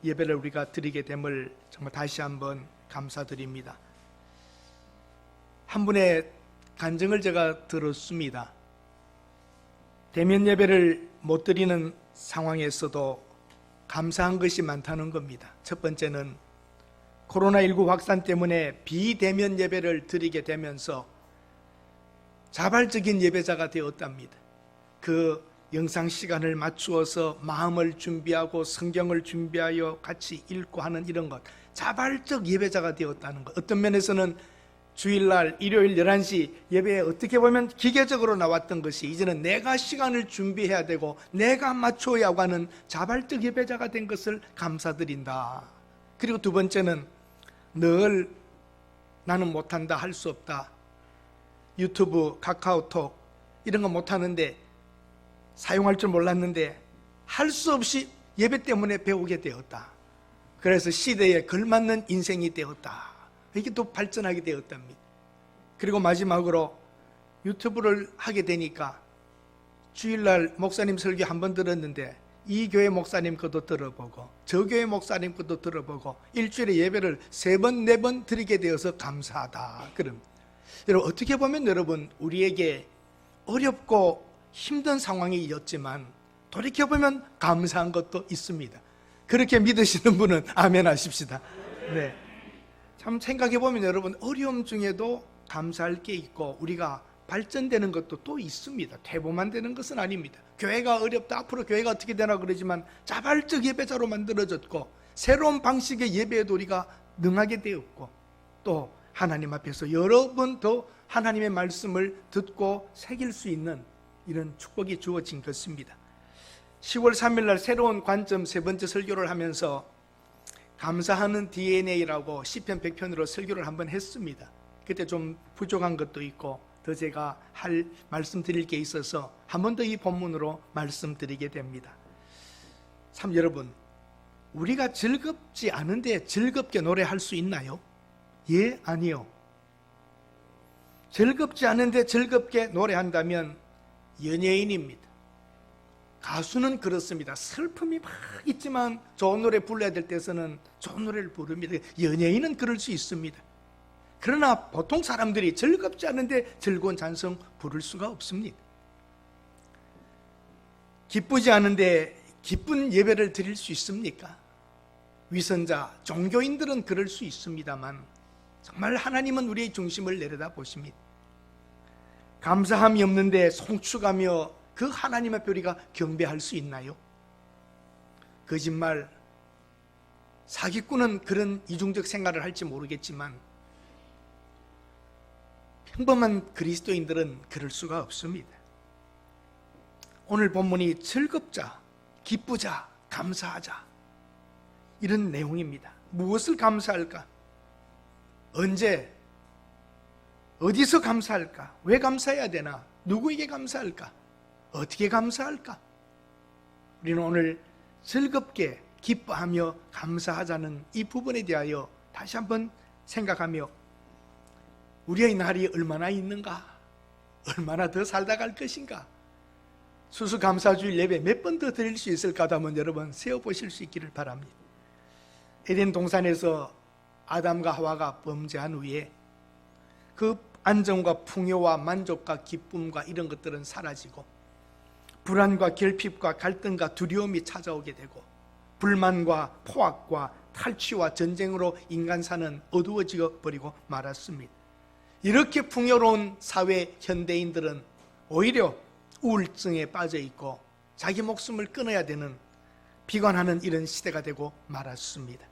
예배를 우리가 드리게 됨을 정말 다시 한번 감사드립니다. 한 분의 간증을 제가 들었습니다. 대면 예배를 못 드리는 상황에서도 감사한 것이 많다는 겁니다. 첫 번째는 코로나19 확산 때문에 비대면 예배를 드리게 되면서 자발적인 예배자가 되었답니다. 그 영상 시간을 맞추어서 마음을 준비하고 성경을 준비하여 같이 읽고 하는 이런 것, 자발적 예배자가 되었다는 것. 어떤 면에서는 주일날 일요일 11시 예배에 어떻게 보면 기계적으로 나왔던 것이 이제는 내가 시간을 준비해야 되고 내가 맞춰야 하는 자발적 예배자가 된 것을 감사드린다. 그리고 두 번째는 늘 나는 못한다, 할 수 없다, 유튜브, 카카오톡 이런 거 못하는데, 사용할 줄 몰랐는데 할 수 없이 예배 때문에 배우게 되었다. 그래서 시대에 걸맞는 인생이 되었다. 이게 또 발전하게 되었답니다. 그리고 마지막으로 유튜브를 하게 되니까 주일날 목사님 설교 한 번 들었는데 이 교회 목사님 것도 들어보고 저 교회 목사님 것도 들어보고 일주일에 예배를 3번, 4번 드리게 되어서 감사하다. 그럼 여러분, 어떻게 보면 여러분, 우리에게 어렵고 힘든 상황이었지만 돌이켜보면 감사한 것도 있습니다. 그렇게 믿으시는 분은 아멘 하십시다. 네. 참 생각해보면 여러분, 어려움 중에도 감사할 게 있고 우리가 발전되는 것도 또 있습니다. 퇴보만 되는 것은 아닙니다. 교회가 어렵다, 앞으로 교회가 어떻게 되나 그러지만 자발적 예배자로 만들어졌고 새로운 방식의 예배에도 우리가 능하게 되었고 또 하나님 앞에서 여러 번 더 하나님의 말씀을 듣고 새길 수 있는 이런 축복이 주어진 것입니다. 10월 3일 날 새로운 관점 3번째 설교를 하면서 감사하는 DNA라고 시편 100편으로 설교를 한번 했습니다. 그때 좀 부족한 것도 있고 더 제가 말씀드릴 게 있어서 한 번 더 이 본문으로 말씀드리게 됩니다. 참 여러분, 우리가 즐겁지 않은데 즐겁게 노래할 수 있나요? 예, 아니요. 즐겁지 않은데 즐겁게 노래한다면 연예인입니다. 가수는 그렇습니다. 슬픔이 막 있지만 좋은 노래 불러야 될 때서는 좋은 노래를 부릅니다. 연예인은 그럴 수 있습니다. 그러나 보통 사람들이 즐겁지 않은데 즐거운 찬송 부를 수가 없습니다. 기쁘지 않은데 기쁜 예배를 드릴 수 있습니까? 위선자, 종교인들은 그럴 수 있습니다만 정말 하나님은 우리의 중심을 내려다 보십니다. 감사함이 없는데 송축하며 그 하나님 앞에 우리가 경배할 수 있나요? 거짓말, 사기꾼은 그런 이중적 생활을 할지 모르겠지만 평범한 그리스도인들은 그럴 수가 없습니다. 오늘 본문이 즐겁자, 기쁘자, 감사하자 이런 내용입니다. 무엇을 감사할까? 언제, 어디서 감사할까? 왜 감사해야 되나? 누구에게 감사할까? 어떻게 감사할까? 우리는 오늘 즐겁게 기뻐하며 감사하자는 이 부분에 대하여 다시 한번 생각하며 우리의 날이 얼마나 있는가? 얼마나 더 살다 갈 것인가? 수수감사주일 예배 몇 번 더 드릴 수 있을까도 한번 여러분 세어보실 수 있기를 바랍니다. 에덴 동산에서 아담과 하와가 범죄한 후에 그 안정과 풍요와 만족과 기쁨과 이런 것들은 사라지고 불안과 결핍과 갈등과 두려움이 찾아오게 되고 불만과 포악과 탈취와 전쟁으로 인간사는 어두워져 버리고 말았습니다. 이렇게 풍요로운 사회 현대인들은 오히려 우울증에 빠져 있고 자기 목숨을 끊어야 되는 비관하는 이런 시대가 되고 말았습니다.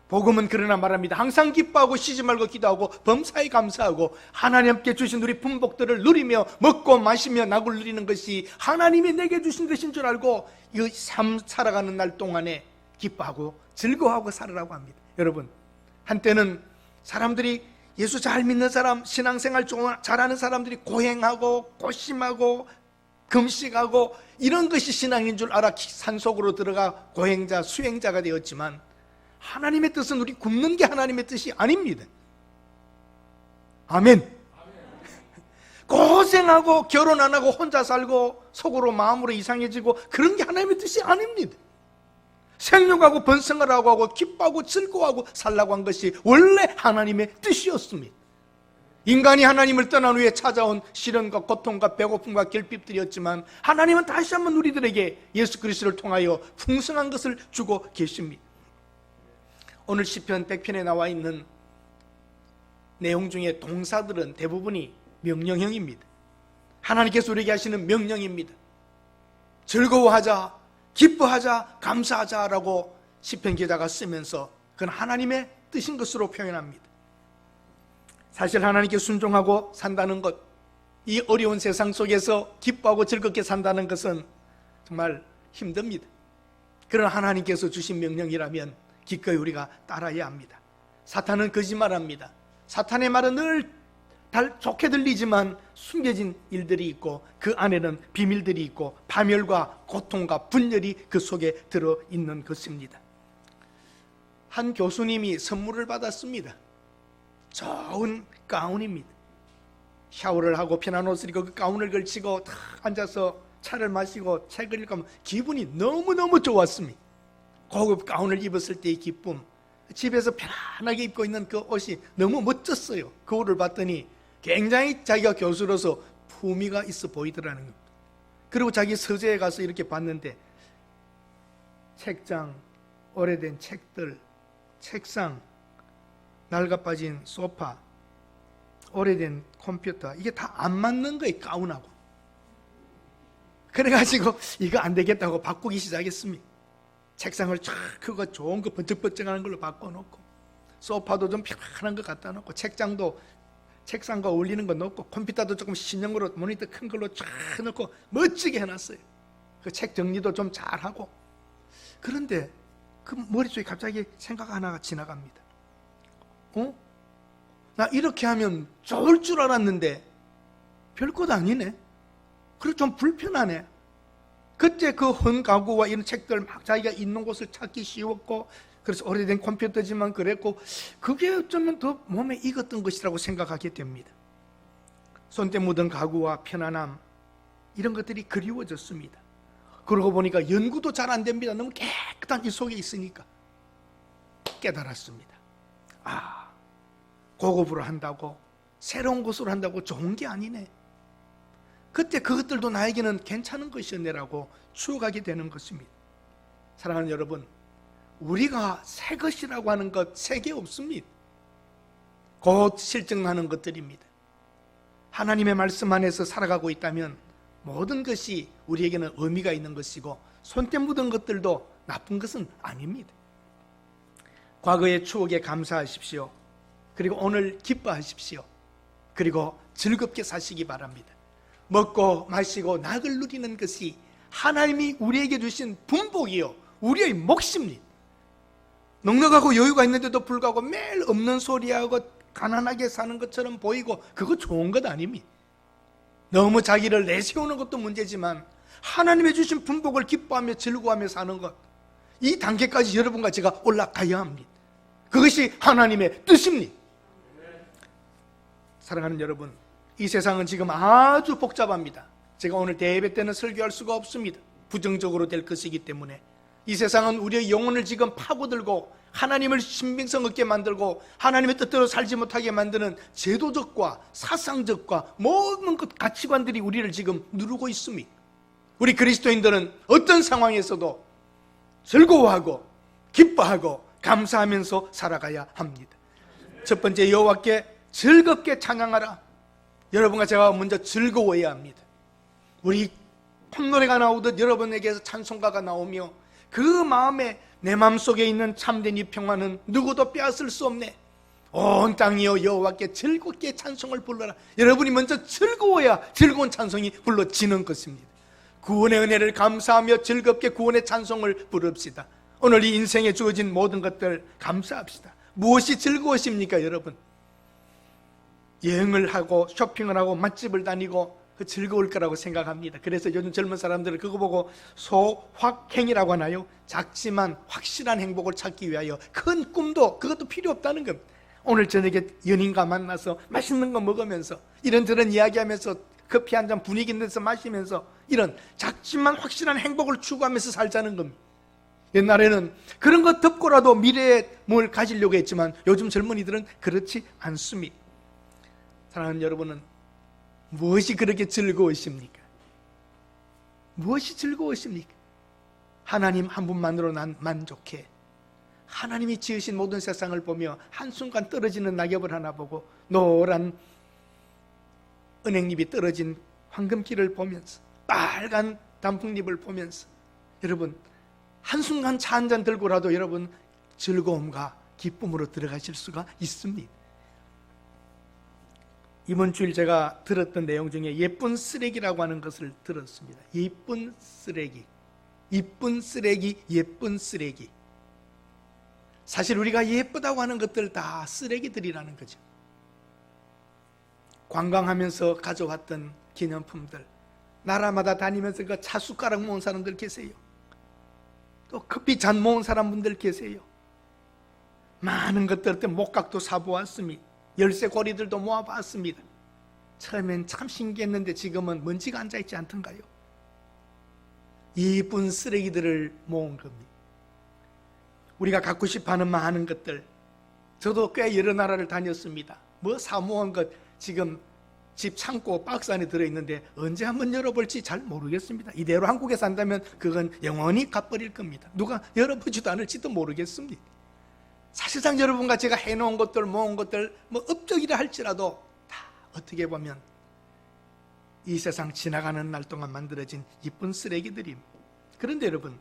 복음은 그러나 말합니다. 항상 기뻐하고 쉬지 말고 기도하고 범사에 감사하고 하나님께 주신 우리 분복들을 누리며 먹고 마시며 낙을 누리는 것이 하나님이 내게 주신 것인 줄 알고 이 삶 살아가는 날 동안에 기뻐하고 즐거워하고 살으라고 합니다. 여러분, 한때는 사람들이 예수 잘 믿는 사람, 신앙생활 잘하는 사람들이 고행하고 고심하고 금식하고 이런 것이 신앙인 줄 알아 산속으로 들어가 고행자, 수행자가 되었지만 하나님의 뜻은 우리 굶는 게 하나님의 뜻이 아닙니다. 아멘. 고생하고 결혼 안 하고 혼자 살고 속으로 마음으로 이상해지고 그런 게 하나님의 뜻이 아닙니다. 생육하고 번성을 하고 기뻐하고 즐거워하고 살라고 한 것이 원래 하나님의 뜻이었습니다. 인간이 하나님을 떠난 후에 찾아온 시련과 고통과 배고픔과 결핍들이었지만 하나님은 다시 한번 우리들에게 예수 그리스도를 통하여 풍성한 것을 주고 계십니다. 오늘 시편 100편에 나와 있는 내용 중에 동사들은 대부분이 명령형입니다. 하나님께서 우리에게 하시는 명령입니다. 즐거워하자, 기뻐하자, 감사하자라고 시편 기자가 쓰면서 그건 하나님의 뜻인 것으로 표현합니다. 사실 하나님께 순종하고 산다는 것, 이 어려운 세상 속에서 기뻐하고 즐겁게 산다는 것은 정말 힘듭니다. 그러나 하나님께서 주신 명령이라면 기꺼이 우리가 따라야 합니다. 사탄은 거짓말합니다. 사탄의 말은 늘 좋게 들리지만 숨겨진 일들이 있고 그 안에는 비밀들이 있고 파멸과 고통과 분열이 그 속에 들어있는 것입니다. 한 교수님이 선물을 받았습니다. 좋은 가운입니다. 샤워를 하고 편한 옷을 입고 그 가운을 걸치고 탁 앉아서 차를 마시고 책을 읽으면 기분이 너무너무 좋았습니다. 고급 가운을 입었을 때의 기쁨, 집에서 편안하게 입고 있는 그 옷이 너무 멋졌어요. 거울을 봤더니 굉장히 자기가 교수로서 품위가 있어 보이더라는 겁니다. 그리고 자기 서재에 가서 이렇게 봤는데 책장, 오래된 책들, 책상, 낡아빠진 소파, 오래된 컴퓨터, 이게 다 안 맞는 거예요, 가운하고. 그래가지고 이거 안 되겠다고 바꾸기 시작했습니다. 책상을 쫙 크고 좋은 거 번쩍번쩍하는 걸로 바꿔놓고, 소파도 좀 편안한 거 갖다 놓고, 책장도 책상과 어울리는 거 넣고, 컴퓨터도 조금 신형으로 모니터 큰 걸로 쫙 넣고 멋지게 해놨어요. 그 책 정리도 좀 잘하고. 그런데 그 머릿속에 갑자기 생각 하나가 지나갑니다. 나 이렇게 하면 좋을 줄 알았는데 별것 아니네. 그리고 좀 불편하네. 그때 그 헌 가구와 이런 책들 막 자기가 있는 곳을 찾기 쉬웠고, 그래서 오래된 컴퓨터지만 그랬고, 그게 어쩌면 더 몸에 익었던 것이라고 생각하게 됩니다. 손때 묻은 가구와 편안함, 이런 것들이 그리워졌습니다. 그러고 보니까 연구도 잘 안 됩니다. 너무 깨끗한 이 속에 있으니까. 깨달았습니다. 고급으로 한다고, 새로운 것으로 한다고 좋은 게 아니네. 그때 그것들도 나에게는 괜찮은 것이었네라고 추억하게 되는 것입니다. 사랑하는 여러분, 우리가 새 것이라고 하는 것 새 게 없습니다. 곧 실증나는 것들입니다. 하나님의 말씀 안에서 살아가고 있다면 모든 것이 우리에게는 의미가 있는 것이고, 손때 묻은 것들도 나쁜 것은 아닙니다. 과거의 추억에 감사하십시오. 그리고 오늘 기뻐하십시오. 그리고 즐겁게 사시기 바랍니다. 먹고 마시고 낙을 누리는 것이 하나님이 우리에게 주신 분복이요, 우리의 몫입니다. 넉넉하고 여유가 있는데도 불구하고 매일 없는 소리하고 가난하게 사는 것처럼 보이고, 그거 좋은 것 아닙니다. 너무 자기를 내세우는 것도 문제지만 하나님의 주신 분복을 기뻐하며 즐거워하며 사는 것, 이 단계까지 여러분과 제가 올라가야 합니다. 그것이 하나님의 뜻입니다. 사랑하는 여러분, 이 세상은 지금 아주 복잡합니다. 제가 오늘 대예배 때는 설교할 수가 없습니다. 부정적으로 될 것이기 때문에. 이 세상은 우리의 영혼을 지금 파고들고 하나님을 신빙성 없게 만들고 하나님의 뜻대로 살지 못하게 만드는 제도적과 사상적과 모든 것 가치관들이 우리를 지금 누르고 있습니다. 우리 그리스도인들은 어떤 상황에서도 즐거워하고 기뻐하고 감사하면서 살아가야 합니다. 첫 번째, 여호와께 즐겁게 찬양하라. 여러분과 제가 먼저 즐거워해야 합니다. 우리 콧노래가 나오듯 여러분에게서 찬송가가 나오며 그 마음에 내 마음속에 있는 참된 이 평화는 누구도 빼앗을 수 없네. 온 땅이여 여호와께 즐겁게 찬송을 불러라. 여러분이 먼저 즐거워야 즐거운 찬송이 불러지는 것입니다. 구원의 은혜를 감사하며 즐겁게 구원의 찬송을 부릅시다. 오늘 이 인생에 주어진 모든 것들 감사합시다. 무엇이 즐거우십니까 여러분? 여행을 하고 쇼핑을 하고 맛집을 다니고 그 즐거울 거라고 생각합니다. 그래서 요즘 젊은 사람들은 그거 보고 소확행이라고 하나요? 작지만 확실한 행복을 찾기 위하여 큰 꿈도 그것도 필요 없다는 겁니다. 오늘 저녁에 연인과 만나서 맛있는 거 먹으면서 이런저런 이야기하면서 커피 한 잔 분위기 내서 마시면서 이런 작지만 확실한 행복을 추구하면서 살자는 겁니다. 옛날에는 그런 것 듣고라도 미래에 뭘 가지려고 했지만 요즘 젊은이들은 그렇지 않습니다. 사랑하는 여러분은 무엇이 그렇게 즐거우십니까? 무엇이 즐거우십니까? 하나님 한 분만으로 난 만족해. 하나님이 지으신 모든 세상을 보며 한순간 떨어지는 낙엽을 하나 보고 노란 은행잎이 떨어진 황금길을 보면서 빨간 단풍잎을 보면서 여러분 한순간 차 한 잔 들고라도 여러분 즐거움과 기쁨으로 들어가실 수가 있습니다. 이번 주일 제가 들었던 내용 중에 예쁜 쓰레기라고 하는 것을 들었습니다. 예쁜 쓰레기, 이쁜 쓰레기, 예쁜 쓰레기. 사실 우리가 예쁘다고 하는 것들 다 쓰레기들이라는 거죠. 관광하면서 가져왔던 기념품들, 나라마다 다니면서 그 차숟가락 모은 사람들 계세요. 또 커피 잔 모은 사람분들 계세요. 많은 것들 때 목각도 사보았습니다. 열쇠고리들도 모아봤습니다. 처음엔 참 신기했는데 지금은 먼지가 앉아있지 않던가요? 예쁜 쓰레기들을 모은 겁니다. 우리가 갖고 싶어하는 많은 것들, 저도 꽤 여러 나라를 다녔습니다. 뭐 사모은 것 지금 집 창고 박스 안에 들어있는데 언제 한번 열어볼지 잘 모르겠습니다. 이대로 한국에 산다면 그건 영원히 갚버릴 겁니다. 누가 열어보지도 않을지도 모르겠습니다. 사실상 여러분과 제가 해놓은 것들, 모은 것들, 뭐 업적이라 할지라도 다 어떻게 보면 이 세상 지나가는 날 동안 만들어진 이쁜 쓰레기들입니다. 그런데 여러분,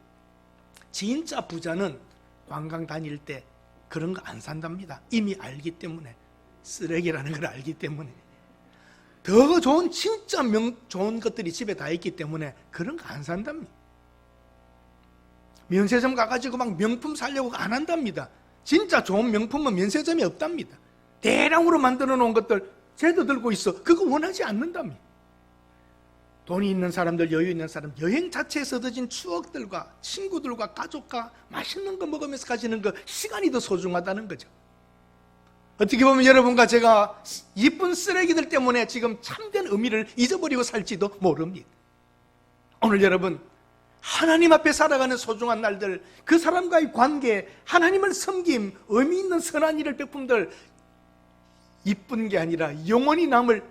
진짜 부자는 관광 다닐 때 그런 거 안 산답니다. 이미 알기 때문에, 쓰레기라는 걸 알기 때문에. 더 좋은 진짜 좋은 것들이 집에 다 있기 때문에 그런 거 안 산답니다. 면세점 가가지고 막 명품 사려고 안 한답니다. 진짜 좋은 명품은 면세점이 없답니다. 대량으로 만들어 놓은 것들 쟤도 들고 있어. 그거 원하지 않는답니다. 돈이 있는 사람들, 여유 있는 사람, 여행 자체에서 얻어진 추억들과 친구들과 가족과 맛있는 거 먹으면서 가지는 그 시간이 더 소중하다는 거죠. 어떻게 보면 여러분과 제가 이쁜 쓰레기들 때문에 지금 참된 의미를 잊어버리고 살지도 모릅니다. 오늘 여러분, 하나님 앞에 살아가는 소중한 날들, 그 사람과의 관계, 하나님을 섬김, 의미 있는 선한 일을 베품들, 이쁜 게 아니라 영원히 남을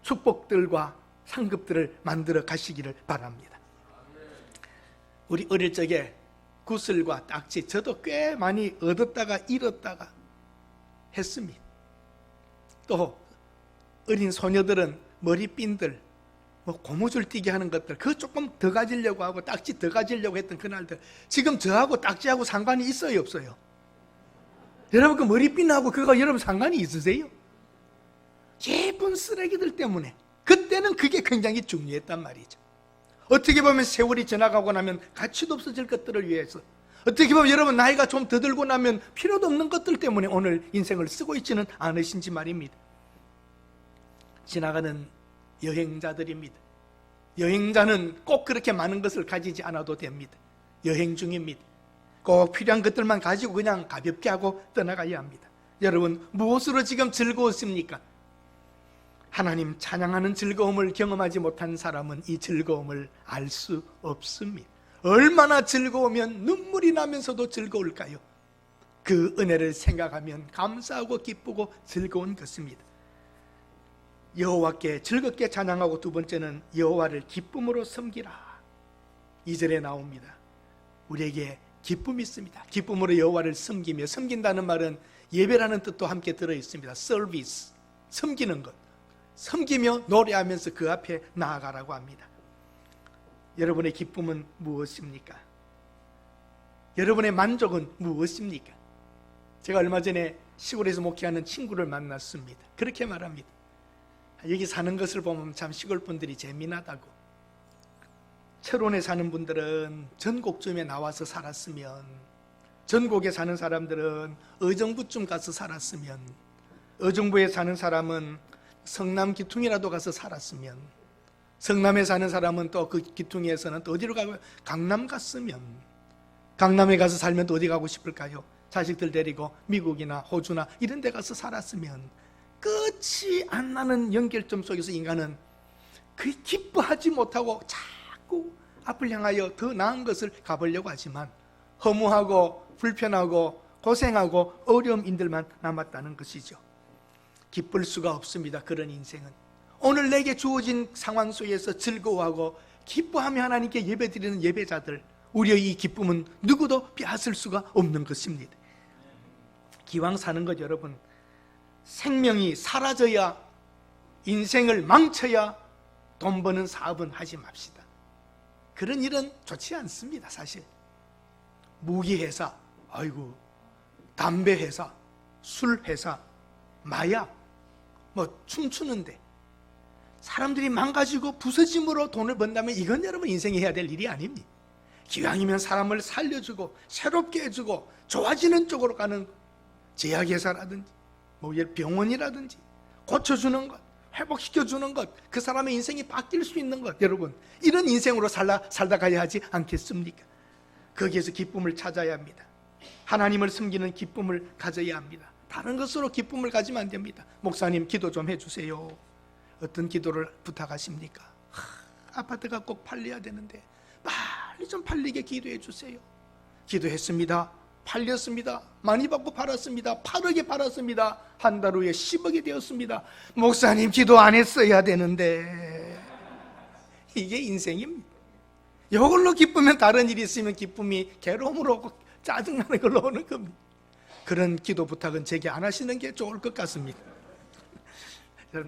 축복들과 상급들을 만들어 가시기를 바랍니다. 우리 어릴 적에 구슬과 딱지, 저도 꽤 많이 얻었다가 잃었다가 했습니다. 또 어린 소녀들은 머리핀들, 뭐 고무줄 띄게 하는 것들, 그거 조금 더 가지려고 하고 딱지 더 가지려고 했던 그날들, 지금 저하고 딱지하고 상관이 있어요, 없어요? 여러분 그 머리핀하고 그거 여러분 상관이 있으세요? 예쁜 쓰레기들 때문에. 그때는 그게 굉장히 중요했단 말이죠. 어떻게 보면 세월이 지나가고 나면 가치도 없어질 것들을 위해서, 어떻게 보면 여러분 나이가 좀 더 들고 나면 필요도 없는 것들 때문에 오늘 인생을 쓰고 있지는 않으신지 말입니다. 지나가는 여행자들입니다. 여행자는 꼭 그렇게 많은 것을 가지지 않아도 됩니다. 여행 중입니다. 꼭 필요한 것들만 가지고 그냥 가볍게 하고 떠나가야 합니다. 여러분 무엇으로 지금 즐거웠습니까? 하나님 찬양하는 즐거움을 경험하지 못한 사람은 이 즐거움을 알 수 없습니다. 얼마나 즐거우면 눈물이 나면서도 즐거울까요? 그 은혜를 생각하면 감사하고 기쁘고 즐거운 것입니다. 여호와께 즐겁게 찬양하고, 두 번째는 여호와를 기쁨으로 섬기라. 2절에 나옵니다. 우리에게 기쁨이 있습니다. 기쁨으로 여호와를 섬기며, 섬긴다는 말은 예배라는 뜻도 함께 들어있습니다. 서비스, 섬기는 것, 섬기며 노래하면서 그 앞에 나아가라고 합니다. 여러분의 기쁨은 무엇입니까? 여러분의 만족은 무엇입니까? 제가 얼마 전에 시골에서 목회하는 친구를 만났습니다. 그렇게 말합니다. 여기 사는 것을 보면 참 시골 분들이 재미나다고. 철원에 사는 분들은 전곡쯤에 나와서 살았으면, 전곡에 사는 사람들은 의정부쯤 가서 살았으면, 의정부에 사는 사람은 성남 기퉁이라도 가서 살았으면, 성남에 사는 사람은 또 그 기퉁이에서는 또 어디로 가고, 강남 갔으면, 강남에 가서 살면 또 어디 가고 싶을까요? 자식들 데리고 미국이나 호주나 이런 데 가서 살았으면, 끝이 안 나는 연결점 속에서 인간은 그 기뻐하지 못하고 자꾸 앞을 향하여 더 나은 것을 가보려고 하지만 허무하고 불편하고 고생하고 어려움인들만 남았다는 것이죠. 기쁠 수가 없습니다. 그런 인생은 오늘 내게 주어진 상황 속에서 즐거워하고 기뻐하며 하나님께 예배드리는 예배자들, 우리의 이 기쁨은 누구도 빼앗을 수가 없는 것입니다. 기왕 사는 것, 여러분, 생명이 사라져야, 인생을 망쳐야 돈 버는 사업은 하지 맙시다. 그런 일은 좋지 않습니다. 사실 무기회사, 아이고, 담배회사, 술회사, 마약, 춤추는데 사람들이 망가지고 부서짐으로 돈을 번다면 이건 여러분 인생이 해야 될 일이 아닙니다. 기왕이면 사람을 살려주고 새롭게 해주고 좋아지는 쪽으로 가는 제약회사라든지 병원이라든지 고쳐주는 것, 회복시켜주는 것, 그 사람의 인생이 바뀔 수 있는 것, 여러분 이런 인생으로 살다 가야 하지 않겠습니까? 거기에서 기쁨을 찾아야 합니다. 하나님을 섬기는 기쁨을 가져야 합니다. 다른 것으로 기쁨을 가지면 안 됩니다. 목사님 기도 좀 해주세요. 어떤 기도를 부탁하십니까? 아파트가 꼭 팔려야 되는데 빨리 좀 팔리게 기도해 주세요. 기도했습니다. 팔렸습니다. 많이 받고 팔았습니다. 8억에 팔았습니다. 한 달 후에 10억이 되었습니다. 목사님 기도 안 했어야 되는데. 이게 인생입니다. 이걸로 기쁘면 다른 일이 있으면 기쁨이 괴로움으로 오고 짜증나는 걸로 오는 겁니다. 그런 기도 부탁은 제게 안 하시는 게 좋을 것 같습니다.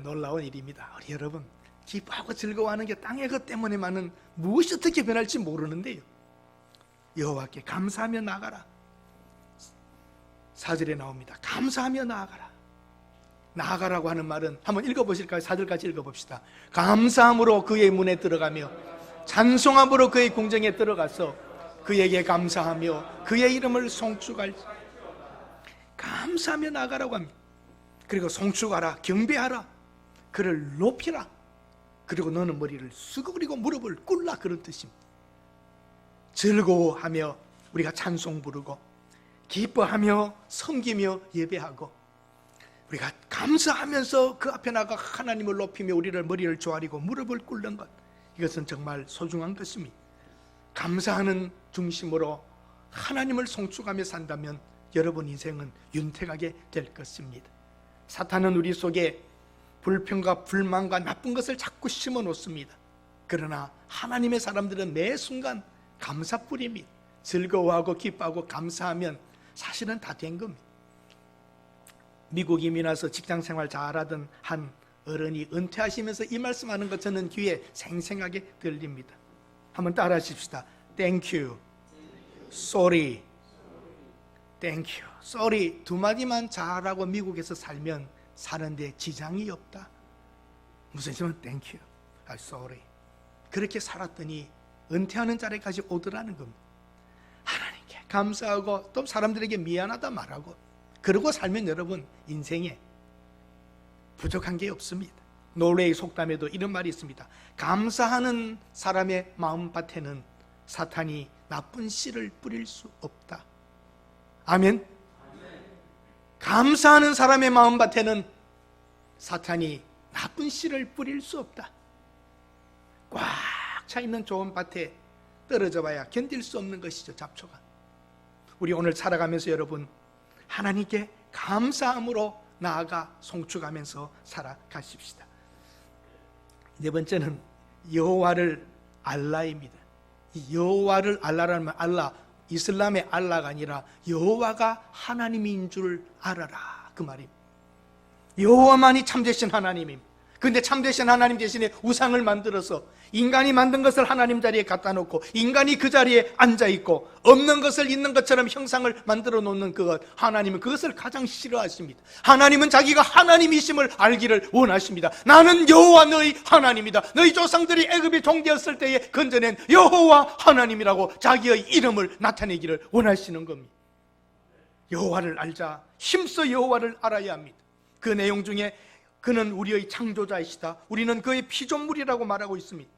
놀라운 일입니다. 우리 여러분, 기뻐하고 즐거워하는 게 땅의 것 때문에만은 무엇이 어떻게 변할지 모르는데요, 여호와께 감사하며 나아가라. 4절에 나옵니다. 감사하며 나아가라. 나아가라고 하는 말은 한번 읽어보실까요? 4절까지 읽어봅시다. 감사함으로 그의 문에 들어가며 찬송함으로 그의 궁정에 들어가서 그에게 감사하며 그의 이름을 송축할. 감사하며 나아가라고 합니다. 그리고 송축하라, 경배하라, 그를 높이라. 그리고 너는 머리를 숙이고 무릎을 꿇라, 그런 뜻입니다. 즐거워하며 우리가 찬송 부르고 기뻐하며 섬기며 예배하고 우리가 감사하면서 그 앞에 나가 하나님을 높이며 우리를 머리를 조아리고 무릎을 꿇는 것, 이것은 정말 소중한 것입니다. 감사하는 중심으로 하나님을 송축하며 산다면 여러분 인생은 윤택하게 될 것입니다. 사탄은 우리 속에 불평과 불만과 나쁜 것을 자꾸 심어 놓습니다. 그러나 하나님의 사람들은 매 순간 감사뿐입니다. 즐거워하고 기뻐하고 감사하면 사실은 다 된 겁니다. 미국 이민 와서 직장생활 잘하던 한 어른이 은퇴하시면서 이 말씀하는 것 저는 귀에 생생하게 들립니다. 한번 따라 하십시다. Thank you, sorry, Thank you, sorry 두 마디만 잘하고 미국에서 살면 사는데 지장이 없다. 무슨 뜻이냐면 Thank you, sorry. 그렇게 살았더니 은퇴하는 자리까지 오더라는 겁니다. 하나님께 감사하고 또 사람들에게 미안하다 말하고 그러고 살면 여러분 인생에 부족한 게 없습니다. 노르웨이 속담에도 이런 말이 있습니다. 감사하는 사람의 마음밭에는 사탄이 나쁜 씨를 뿌릴 수 없다. 아멘. 감사하는 사람의 마음밭에는 사탄이 나쁜 씨를 뿌릴 수 없다. 꽉 차 있는 좋은 밭에 떨어져 봐야 견딜 수 없는 것이죠, 잡초가. 우리 오늘 살아가면서 여러분 하나님께 감사함으로 나아가 송축하면서 살아가십시다. 네 번째는 여호와를 알라입니다. 여호와를 알라라는 말, 알라, 이슬람의 알라가 아니라 여호와가 하나님인 줄 알아라, 그 말입니다. 여호와만이 참되신 하나님입니다. 그런데 참되신 하나님 대신에 우상을 만들어서 인간이 만든 것을 하나님 자리에 갖다 놓고 인간이 그 자리에 앉아있고 없는 것을 있는 것처럼 형상을 만들어 놓는 그것, 하나님은 그것을 가장 싫어하십니다. 하나님은 자기가 하나님이심을 알기를 원하십니다. 나는 여호와 너희 하나님이다. 너희 조상들이 애굽에 종되었을 때에 건져낸 여호와 하나님이라고 자기의 이름을 나타내기를 원하시는 겁니다. 여호와를 알자. 힘써 여호와를 알아야 합니다. 그 내용 중에 그는 우리의 창조자이시다. 우리는 그의 피조물이라고 말하고 있습니다.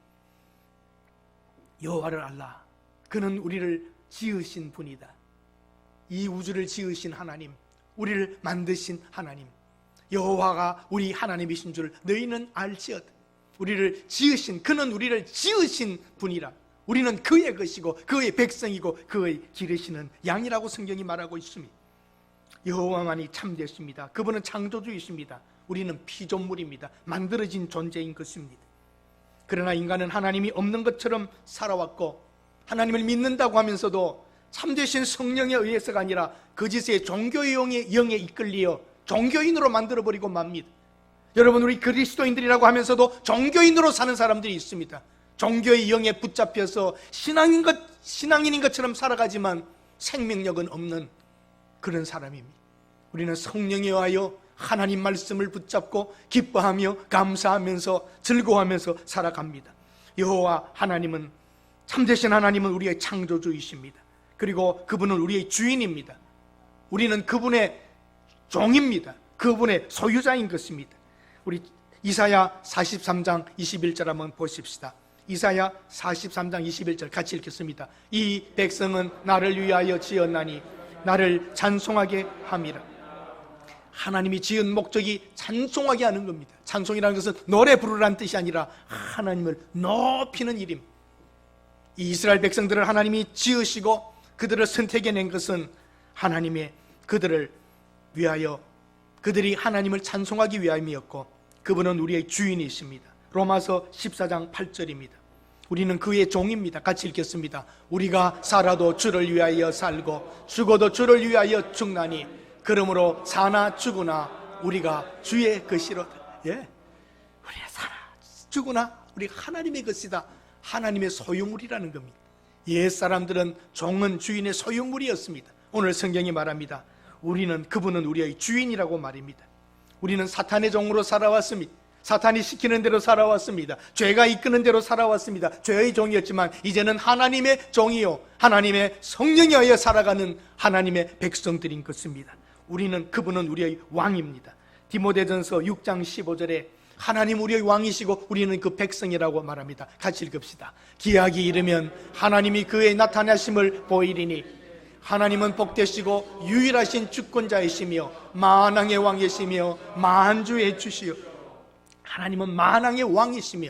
여호와를 알라. 그는 우리를 지으신 분이다. 이 우주를 지으신 하나님, 우리를 만드신 하나님, 여호와가 우리 하나님이신 줄 너희는 알지어다. 우리를 지으신, 그는 우리를 지으신 분이라. 우리는 그의 것이고 그의 백성이고 그의 기르시는 양이라고 성경이 말하고 있습니다. 여호와만이 참되십니다. 그분은 창조주이십니다. 우리는 피조물입니다. 만들어진 존재인 것입니다. 그러나 인간은 하나님이 없는 것처럼 살아왔고 하나님을 믿는다고 하면서도 참되신 성령에 의해서가 아니라 거짓의 종교의 영에 이끌려 종교인으로 만들어버리고 맙니다. 여러분, 우리 그리스도인들이라고 하면서도 종교인으로 사는 사람들이 있습니다. 종교의 영에 붙잡혀서 신앙인인 것처럼 살아가지만 생명력은 없는 그런 사람입니다. 우리는 성령에 의하여 하나님 말씀을 붙잡고 기뻐하며 감사하면서 즐거워하면서 살아갑니다. 여호와 하나님은, 참되신 하나님은 우리의 창조주이십니다. 그리고 그분은 우리의 주인입니다. 우리는 그분의 종입니다. 그분의 소유자인 것입니다. 우리 이사야 43장 21절 한번 보십시다. 이사야 43장 21절 같이 읽겠습니다. 이 백성은 나를 위하여 지었나니 나를 찬송하게 함이라. 하나님이 지은 목적이 찬송하게 하는 겁니다. 찬송이라는 것은 노래 부르라는 뜻이 아니라 하나님을 높이는 일입니다. 이 이스라엘 백성들을 하나님이 지으시고 그들을 선택해낸 것은 하나님의 그들을 위하여, 그들이 하나님을 찬송하기 위함이었고 그분은 우리의 주인이십니다. 로마서 14장 8절입니다. 우리는 그의 종입니다. 같이 읽겠습니다. 우리가 살아도 주를 위하여 살고 죽어도 주를 위하여 죽나니 그러므로 사나 죽으나 우리가 주의 것이로다. 예, 우리가 사나 죽으나 우리가 하나님의 것이다. 하나님의 소유물이라는 겁니다. 옛 사람들은 종은 주인의 소유물이었습니다. 오늘 성경이 말합니다. 그분은 우리의 주인이라고 말입니다. 우리는 사탄의 종으로 살아왔습니다. 사탄이 시키는 대로 살아왔습니다. 죄가 이끄는 대로 살아왔습니다. 죄의 종이었지만 이제는 하나님의 종이요 하나님의 성령에 의해 살아가는 하나님의 백성들인 것입니다. 그분은 우리의 왕입니다. 디모데전서 6장 15절에 하나님 우리의 왕이시고 우리는 그 백성이라고 말합니다. 같이 읽읍시다. 기약이 이르면 하나님이 그의 나타나심을 보이리니 하나님은 복되시고 유일하신 주권자이시며 만왕의 왕이시며 만주의 주시요. 하나님은 만왕의 왕이시며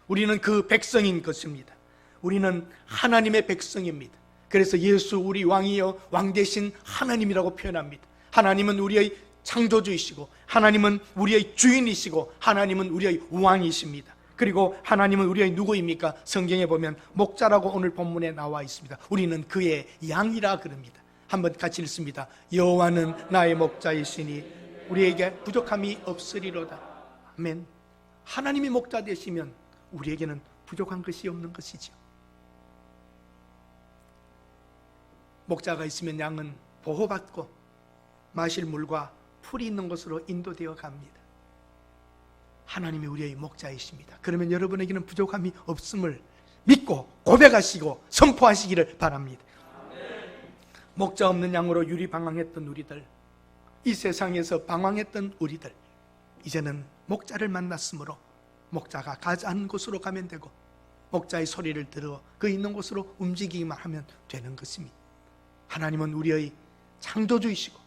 우리는 그 백성인 것입니다. 우리는 하나님의 백성입니다. 그래서 예수 우리 왕이여 왕 대신 하나님이라고 표현합니다. 하나님은 우리의 창조주이시고 하나님은 우리의 주인이시고 하나님은 우리의 왕이십니다. 그리고 하나님은 우리의 누구입니까? 성경에 보면 목자라고 오늘 본문에 나와 있습니다. 우리는 그의 양이라 그럽니다. 한번 같이 읽습니다. 여호와는 나의 목자이시니 우리에게 부족함이 없으리로다. 아멘. 하나님이 목자 되시면 우리에게는 부족한 것이 없는 것이죠. 목자가 있으면 양은 보호받고 마실 물과 풀이 있는 곳으로 인도되어 갑니다. 하나님이 우리의 목자이십니다. 그러면 여러분에게는 부족함이 없음을 믿고 고백하시고 선포하시기를 바랍니다. 목자 없는 양으로 유리방황했던 우리들, 이 세상에서 방황했던 우리들, 이제는 목자를 만났으므로 목자가 가자는 곳으로 가면 되고 목자의 소리를 들어 그 있는 곳으로 움직이기만 하면 되는 것입니다. 하나님은 우리의 창조주이시고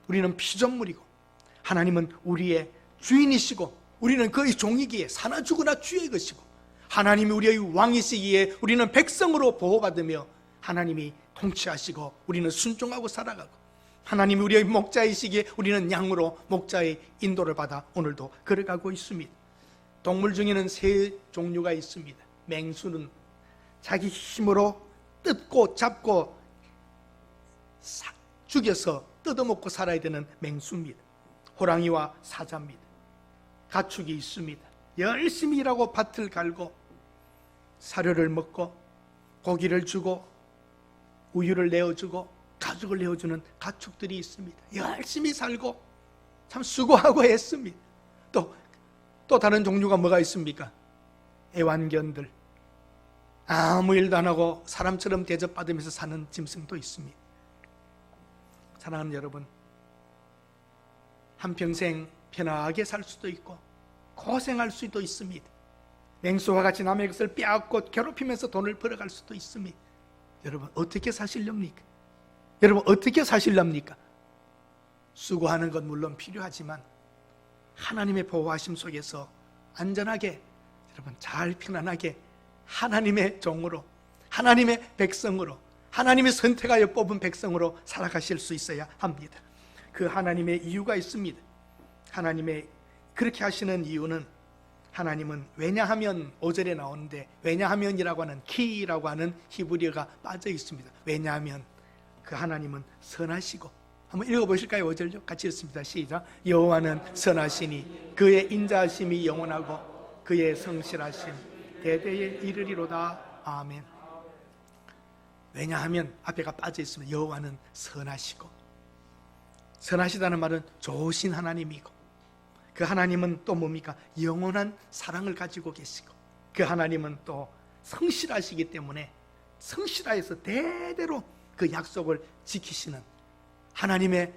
우리는 피조물이고 하나님은 우리의 주인이시고 우리는 그의 종이기에 사나 죽으나 주의 것이고 하나님이 우리의 왕이시기에 우리는 백성으로 보호받으며 하나님이 통치하시고 우리는 순종하고 살아가고 하나님이 우리의 목자이시기에 우리는 양으로 목자의 인도를 받아 오늘도 걸어가고 있습니다. 동물 중에는 세 종류가 있습니다. 맹수는 자기 힘으로 뜯고 잡고 죽여서 뜯어먹고 살아야 되는 맹수입니다. 호랑이와 사자입니다. 가축이 있습니다. 열심히 일하고 밭을 갈고 사료를 먹고 고기를 주고 우유를 내어주고 가죽을 내어주는 가축들이 있습니다. 열심히 살고 참 수고하고 애씁니다. 또 다른 종류가 뭐가 있습니까? 애완견들, 아무 일도 안 하고 사람처럼 대접받으면서 사는 짐승도 있습니다. 사랑하는 여러분, 한평생 편하게 살 수도 있고 고생할 수도 있습니다. 맹수와 같이 남의 것을 빼앗고 괴롭히면서 돈을 벌어갈 수도 있습니다. 여러분 어떻게 사시렵니까? 여러분 어떻게 사시렵니까? 수고하는 건 물론 필요하지만 하나님의 보호하심 속에서 안전하게 여러분 잘 편안하게 하나님의 종으로 하나님의 백성으로, 하나님의 선택하여 뽑은 백성으로 살아가실 수 있어야 합니다. 그 하나님의 이유가 있습니다. 하나님의 그렇게 하시는 이유는, 하나님은 왜냐하면 5절에 나오는데, 왜냐하면이라고 하는 키라고 하는 히브리어가 빠져 있습니다. 왜냐하면 그 하나님은 선하시고, 한번 읽어보실까요? 5절요? 같이 읽습니다. 시작. 여호와는 선하시니 그의 인자하심이 영원하고 그의 성실하심 대대에 이르리로다. 아멘. 왜냐하면 앞에가 빠져 있습니다. 여호와는 선하시고, 선하시다는 말은 좋으신 하나님이고, 그 하나님은 또 뭡니까? 영원한 사랑을 가지고 계시고, 그 하나님은 또 성실하시기 때문에 성실하여서 대대로 그 약속을 지키시는 하나님의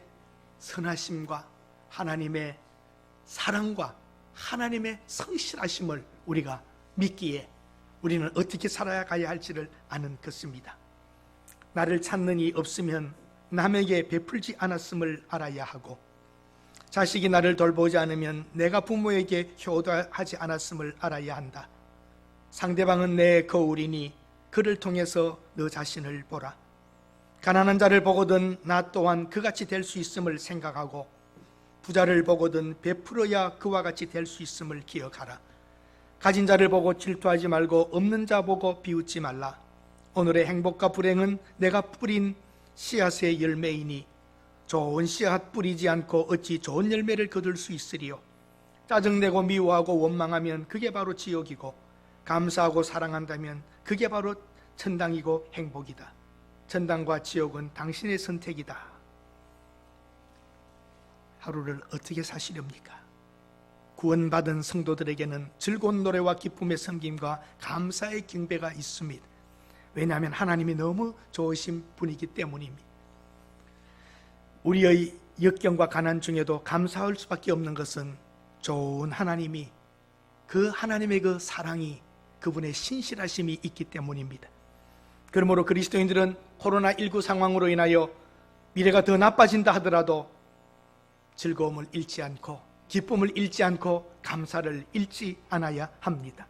선하심과 하나님의 사랑과 하나님의 성실하심을 우리가 믿기에 우리는 어떻게 살아가야 할지를 아는 것입니다. 나를 찾는 이 없으면 남에게 베풀지 않았음을 알아야 하고, 자식이 나를 돌보지 않으면 내가 부모에게 효도하지 않았음을 알아야 한다. 상대방은 내 거울이니 그를 통해서 너 자신을 보라. 가난한 자를 보거든 나 또한 그같이 될 수 있음을 생각하고, 부자를 보거든 베풀어야 그와 같이 될 수 있음을 기억하라. 가진 자를 보고 질투하지 말고 없는 자 보고 비웃지 말라. 오늘의 행복과 불행은 내가 뿌린 씨앗의 열매이니 좋은 씨앗 뿌리지 않고 어찌 좋은 열매를 거둘 수 있으리요. 짜증내고 미워하고 원망하면 그게 바로 지옥이고, 감사하고 사랑한다면 그게 바로 천당이고 행복이다. 천당과 지옥은 당신의 선택이다. 하루를 어떻게 사시렵니까? 구원받은 성도들에게는 즐거운 노래와 기쁨의 섬김과 감사의 경배가 있습니다. 왜냐하면 하나님이 너무 좋으신 분이기 때문입니다. 우리의 역경과 가난 중에도 감사할 수밖에 없는 것은 좋은 하나님이, 그 하나님의 그 사랑이, 그분의 신실하심이 있기 때문입니다. 그러므로 그리스도인들은 코로나19 상황으로 인하여 미래가 더 나빠진다 하더라도 즐거움을 잃지 않고, 기쁨을 잃지 않고, 감사를 잃지 않아야 합니다.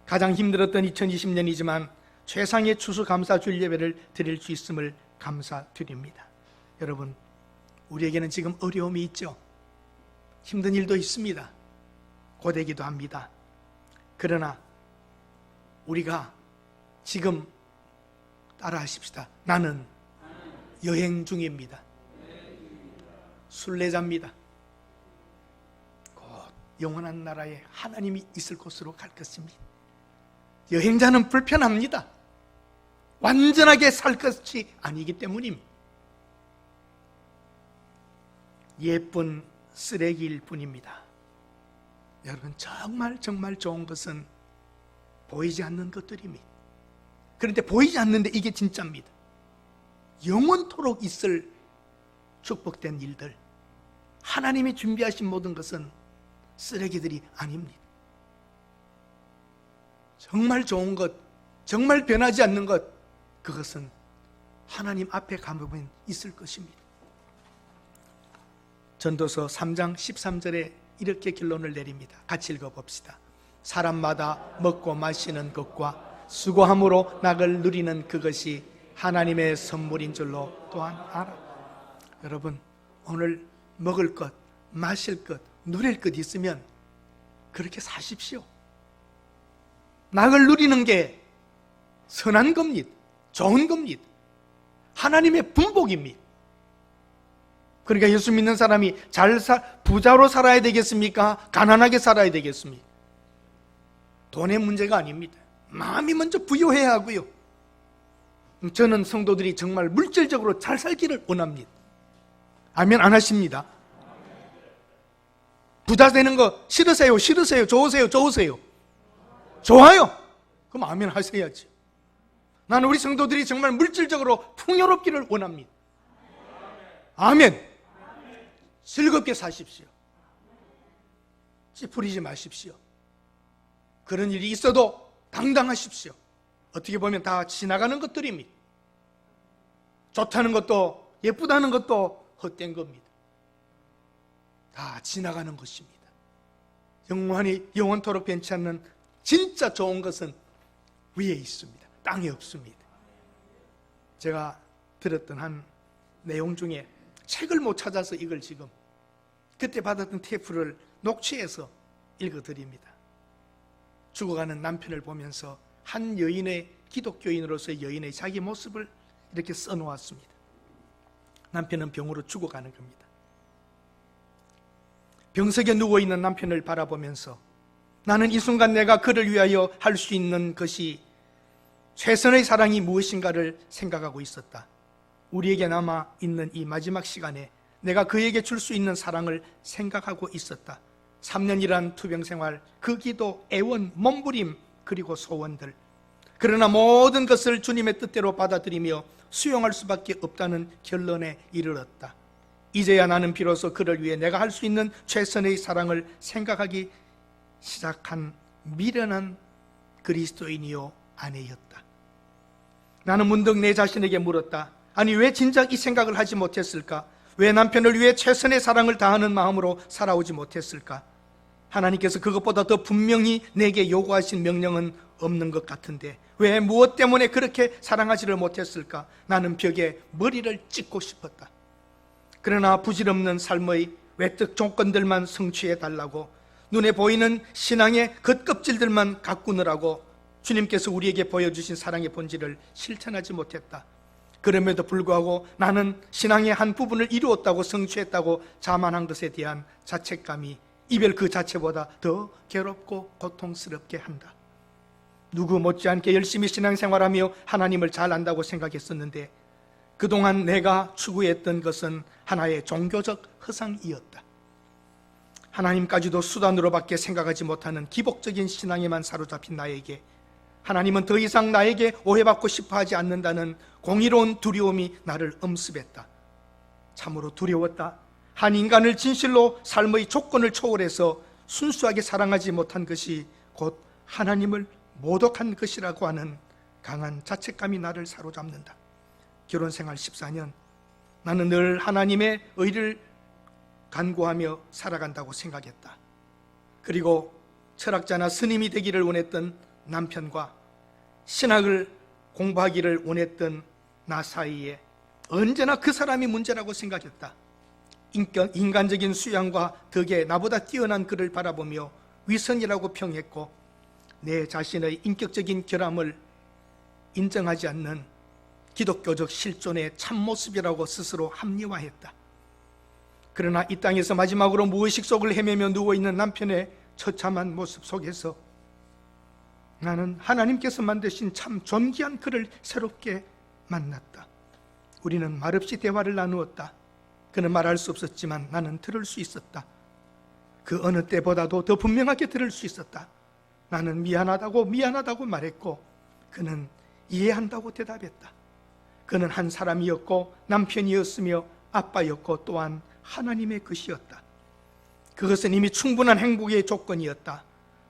가장 힘들었던 2020년이지만 최상의 추수감사 주일 예배를 드릴 수 있음을 감사드립니다. 여러분, 우리에게는 지금 어려움이 있죠. 힘든 일도 있습니다. 고되기도 합니다. 그러나 우리가 지금 따라하십시다. 나는 여행 중입니다. 순례자입니다. 곧 영원한 나라에 하나님이 있을 곳으로 갈 것입니다. 여행자는 불편합니다. 완전하게 살 것이 아니기 때문입니다. 예쁜 쓰레기일 뿐입니다. 여러분, 정말 좋은 것은 보이지 않는 것들입니다. 그런데 보이지 않는데 이게 진짜입니다. 영원토록 있을 축복된 일들, 하나님이 준비하신 모든 것은 쓰레기들이 아닙니다. 정말 좋은 것, 정말 변하지 않는 것, 그것은 하나님 앞에 가보면 있을 것입니다. 전도서 3장 13절에 이렇게 결론을 내립니다. 같이 읽어봅시다. 사람마다 먹고 마시는 것과 수고함으로 낙을 누리는 그것이 하나님의 선물인 줄로 또한 알아. 여러분, 오늘 먹을 것, 마실 것, 누릴 것 있으면 그렇게 사십시오. 낙을 누리는 게 선한 겁니다. 좋은 겁니다. 하나님의 분복입니다. 그러니까 예수 믿는 사람이 부자로 살아야 되겠습니까? 가난하게 살아야 되겠습니까? 돈의 문제가 아닙니다. 마음이 먼저 부유해야 하고요. 저는 성도들이 정말 물질적으로 잘 살기를 원합니다. 아멘 안 하십니다. 부자 되는 거 싫으세요? 좋으세요? 좋아요. 그럼 아멘 하셔야지. 나는 우리 성도들이 정말 물질적으로 풍요롭기를 원합니다. 아멘. 즐겁게 사십시오. 찌푸리지 마십시오. 그런 일이 있어도 당당하십시오. 어떻게 보면 다 지나가는 것들입니다. 좋다는 것도 예쁘다는 것도 헛된 겁니다. 다 지나가는 것입니다. 영원토록 변치 않는 진짜 좋은 것은 위에 있습니다. 땅에 없습니다. 제가 들었던 한 내용 중에 책을 못 찾아서 이걸 지금 그때 받았던 테이프를 녹취해서 읽어드립니다. 죽어가는 남편을 보면서 한 여인의 기독교인으로서의 여인의 자기 모습을 이렇게 써놓았습니다. 남편은 병으로 죽어가는 겁니다. 병석에 누워있는 남편을 바라보면서 나는 이 순간 내가 그를 위하여 할 수 있는 것이 최선의 사랑이 무엇인가를 생각하고 있었다. 우리에게 남아있는 이 마지막 시간에 내가 그에게 줄 수 있는 사랑을 생각하고 있었다. 3년이란 투병생활, 그 기도, 애원, 몸부림, 그리고 소원들. 그러나 모든 것을 주님의 뜻대로 받아들이며 수용할 수밖에 없다는 결론에 이르렀다. 이제야 나는 비로소 그를 위해 내가 할 수 있는 최선의 사랑을 생각하기 시작한 미련한 그리스도인이요 아내였다. 나는 문득 내 자신에게 물었다. 아니, 왜 진작 이 생각을 하지 못했을까? 왜 남편을 위해 최선의 사랑을 다하는 마음으로 살아오지 못했을까? 하나님께서 그것보다 더 분명히 내게 요구하신 명령은 없는 것 같은데 왜 무엇 때문에 그렇게 사랑하지를 못했을까? 나는 벽에 머리를 찍고 싶었다. 그러나 부질없는 삶의 외적 조건들만 성취해달라고, 눈에 보이는 신앙의 겉껍질들만 가꾸느라고 주님께서 우리에게 보여주신 사랑의 본질을 실천하지 못했다. 그럼에도 불구하고 나는 신앙의 한 부분을 이루었다고, 성취했다고 자만한 것에 대한 자책감이 이별 그 자체보다 더 괴롭고 고통스럽게 한다. 누구 못지않게 열심히 신앙생활하며 하나님을 잘 안다고 생각했었는데 그동안 내가 추구했던 것은 하나의 종교적 허상이었다. 하나님까지도 수단으로밖에 생각하지 못하는 기복적인 신앙에만 사로잡힌 나에게 하나님은 더 이상 나에게 오해받고 싶어 하지 않는다는 공의로운 두려움이 나를 엄습했다. 참으로 두려웠다. 한 인간을 진실로 삶의 조건을 초월해서 순수하게 사랑하지 못한 것이 곧 하나님을 모독한 것이라고 하는 강한 자책감이 나를 사로잡는다. 결혼생활 14년, 나는 늘 하나님의 의를 간구하며 살아간다고 생각했다. 그리고 철학자나 스님이 되기를 원했던 남편과 신학을 공부하기를 원했던 나 사이에 언제나 그 사람이 문제라고 생각했다. 인간적인 수양과 덕에 나보다 뛰어난 그를 바라보며 위선이라고 평했고 내 자신의 인격적인 결함을 인정하지 않는 기독교적 실존의 참모습이라고 스스로 합리화했다. 그러나 이 땅에서 마지막으로 무의식 속을 헤매며 누워있는 남편의 처참한 모습 속에서 나는 하나님께서 만드신 참 존귀한 그를 새롭게 만났다. 우리는 말없이 대화를 나누었다. 그는 말할 수 없었지만 나는 들을 수 있었다. 그 어느 때보다도 더 분명하게 들을 수 있었다. 나는 미안하다고 말했고 그는 이해한다고 대답했다. 그는 한 사람이었고 남편이었으며 아빠였고 또한 하나님의 것이었다. 그것은 이미 충분한 행복의 조건이었다.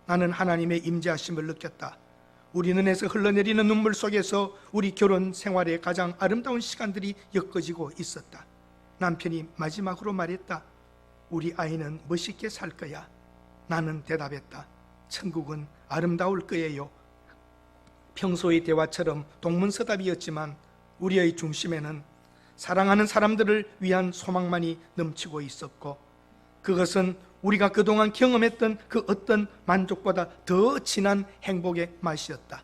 나는 하나님의 임재하심을 느꼈다. 우리 눈에서 흘러내리는 눈물 속에서 우리 결혼 생활의 가장 아름다운 시간들이 엮어지고 있었다. 남편이 마지막으로 말했다. 우리 아이는 멋있게 살 거야. 나는 대답했다. 천국은 아름다울 거예요. 평소의 대화처럼 동문서답이었지만 우리의 중심에는 사랑하는 사람들을 위한 소망만이 넘치고 있었고 그것은 우리가 그동안 경험했던 그 어떤 만족보다 더 진한 행복의 맛이었다.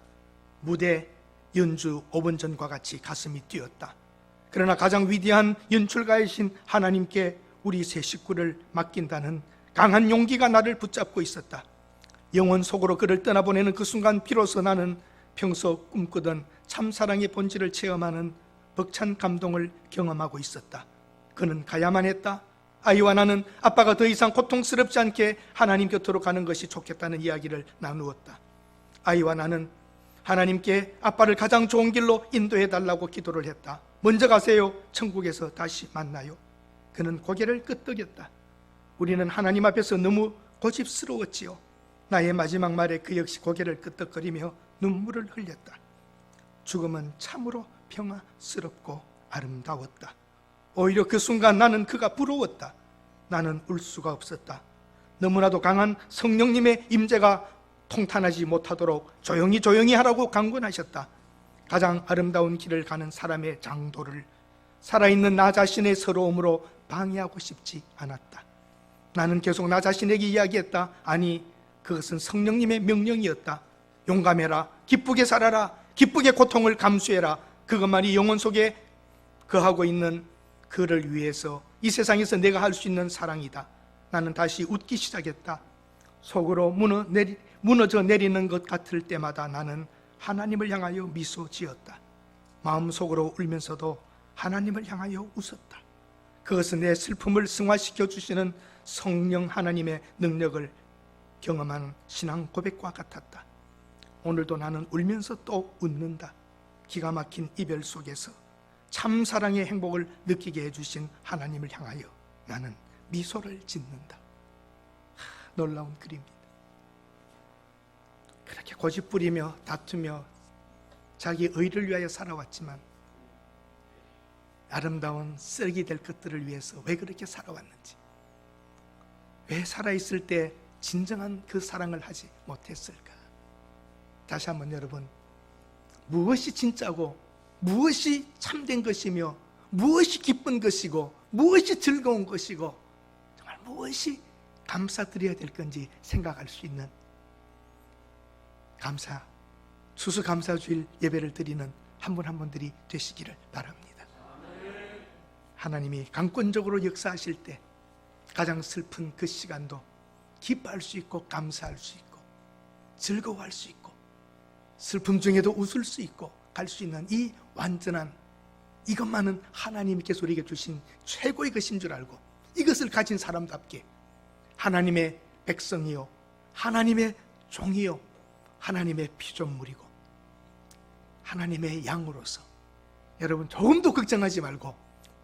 무대, 연주 5분 전과 같이 가슴이 뛰었다. 그러나 가장 위대한 연출가이신 하나님께 우리 세 식구를 맡긴다는 강한 용기가 나를 붙잡고 있었다. 영혼 속으로 그를 떠나보내는 그 순간 비로소 나는 평소 꿈꾸던 참사랑의 본질을 체험하는 벅찬 감동을 경험하고 있었다. 그는 가야만 했다. 아이와 나는 아빠가 더 이상 고통스럽지 않게 하나님 곁으로 가는 것이 좋겠다는 이야기를 나누었다. 아이와 나는 하나님께 아빠를 가장 좋은 길로 인도해달라고 기도를 했다. 먼저 가세요. 천국에서 다시 만나요. 그는 고개를 끄덕였다. 우리는 하나님 앞에서 너무 고집스러웠지요. 나의 마지막 말에 그 역시 고개를 끄덕거리며 눈물을 흘렸다. 죽음은 참으로 평화스럽고 아름다웠다. 오히려 그 순간 나는 그가 부러웠다. 나는 울 수가 없었다. 너무나도 강한 성령님의 임재가 통탄하지 못하도록 조용히 하라고 강권하셨다. 가장 아름다운 길을 가는 사람의 장도를 살아있는 나 자신의 서러움으로 방해하고 싶지 않았다. 나는 계속 나 자신에게 이야기했다. 아니, 그것은 성령님의 명령이었다. 용감해라, 기쁘게 살아라, 기쁘게 고통을 감수해라. 그것만이 영혼 속에 거하고 있는 그를 위해서 이 세상에서 내가 할 수 있는 사랑이다. 나는 다시 웃기 시작했다. 속으로 무너져 내리는 것 같을 때마다 나는 하나님을 향하여 미소 지었다. 마음속으로 울면서도 하나님을 향하여 웃었다. 그것은 내 슬픔을 승화시켜 주시는 성령 하나님의 능력을 경험한 신앙 고백과 같았다. 오늘도 나는 울면서 또 웃는다. 기가 막힌 이별 속에서 참 사랑의 행복을 느끼게 해주신 하나님을 향하여 나는 미소를 짓는다. 놀라운 그림입니다. 그렇게 고집부리며 다투며 자기 의를 위하여 살아왔지만 아름다운 쓰레기 될 것들을 위해서 왜 그렇게 살아왔는지, 왜 살아있을 때 진정한 그 사랑을 하지 못했을까? 다시 한번 여러분, 무엇이 진짜고 무엇이 참된 것이며 무엇이 기쁜 것이고 무엇이 즐거운 것이고 정말 무엇이 감사드려야 될 건지 생각할 수 있는 추수감사주일 예배를 드리는 한 분 한 분들이 되시기를 바랍니다. 하나님이 강권적으로 역사하실 때 가장 슬픈 그 시간도 기뻐할 수 있고 감사할 수 있고 즐거워할 수 있고 슬픔 중에도 웃을 수 있고 갈 수 있는 이 완전한, 이것만은 하나님께서 우리에게 주신 최고의 것인 줄 알고 이것을 가진 사람답게 하나님의 백성이요, 하나님의 종이요, 하나님의 피조물이고 하나님의 양으로서 여러분 조금도 걱정하지 말고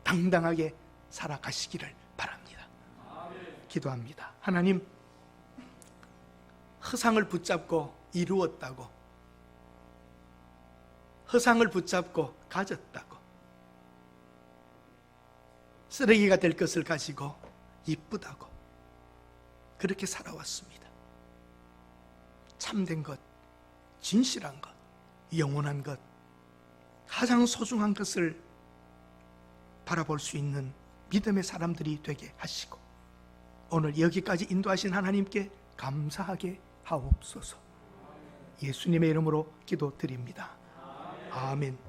당당하게 살아가시기를 바랍니다. 기도합니다. 하나님, 허상을 붙잡고 이루었다고, 허상을 붙잡고 가졌다고, 쓰레기가 될 것을 가지고 이쁘다고 그렇게 살아왔습니다. 참된 것, 진실한 것, 영원한 것, 가장 소중한 것을 바라볼 수 있는 믿음의 사람들이 되게 하시고 오늘 여기까지 인도하신 하나님께 감사하게 하옵소서. 예수님의 이름으로 기도드립니다. 아멘.